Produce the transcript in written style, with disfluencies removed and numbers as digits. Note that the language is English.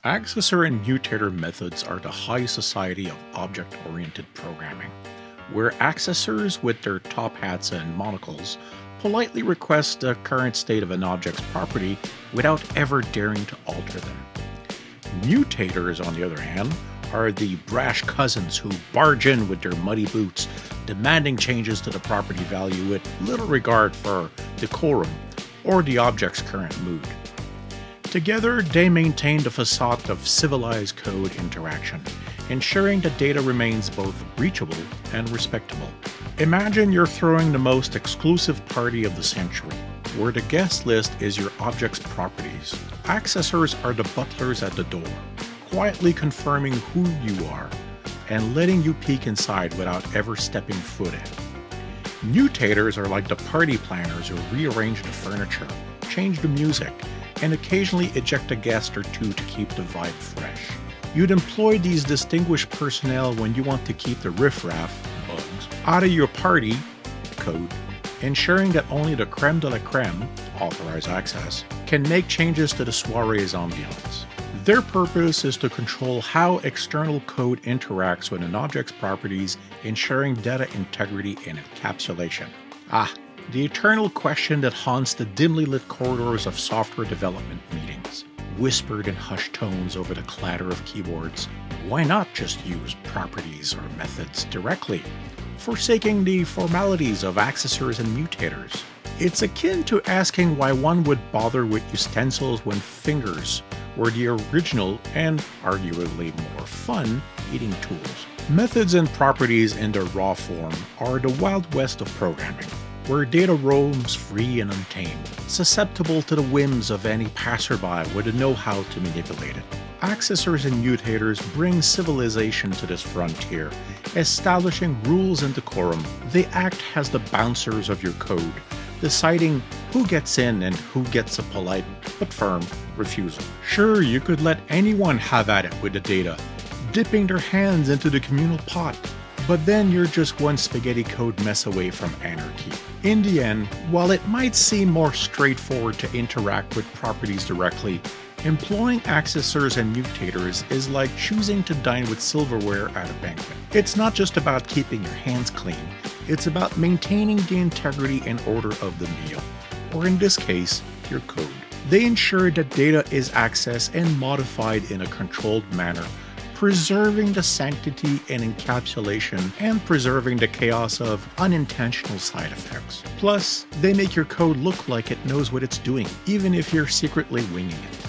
Accessor and mutator methods are the high society of object-oriented programming, where accessors with their top hats and monocles politely request the current state of an object's property without ever daring to alter them. Mutators, on the other hand, are the brash cousins who barge in with their muddy boots, demanding changes to the property value with little regard for decorum or the object's current mood. Together, they maintain the facade of civilized code interaction, ensuring that data remains both reachable and respectable. Imagine you're throwing the most exclusive party of the century, where the guest list is your object's properties. Accessors are the butlers at the door, quietly confirming who you are and letting you peek inside without ever stepping foot in. Mutators are like the party planners who rearrange the furniture, change the music, and occasionally eject a guest or two to keep the vibe fresh. You'd employ these distinguished personnel when you want to keep the riffraff, bugs, out of your party, code, ensuring that only the creme de la creme, authorized access, can make changes to the soiree's ambiance. Their purpose is to control how external code interacts with an object's properties, ensuring data integrity and encapsulation. The eternal question that haunts the dimly lit corridors of software development meetings. Whispered in hushed tones over the clatter of keyboards, why not just use properties or methods directly, forsaking the formalities of accessors and mutators? It's akin to asking why one would bother with utensils when fingers were the original and arguably more fun eating tools. Methods and properties in their raw form are the Wild West of programming, where data roams free and untamed, susceptible to the whims of any passerby with the know-how to manipulate it. Accessors and mutators bring civilization to this frontier, establishing rules and decorum. They act as the bouncers of your code, deciding who gets in and who gets a polite but firm refusal. Sure, you could let anyone have at it with the data, dipping their hands into the communal pot, but then you're just one spaghetti code mess away from anarchy. In the end, while it might seem more straightforward to interact with properties directly, employing accessors and mutators is like choosing to dine with silverware at a banquet. It's not just about keeping your hands clean, it's about maintaining the integrity and order of the meal, or in this case, your code. They ensure that data is accessed and modified in a controlled manner, preserving the sanctity and encapsulation and preserving the chaos of unintentional side effects. Plus, they make your code look like it knows what it's doing, even if you're secretly winging it.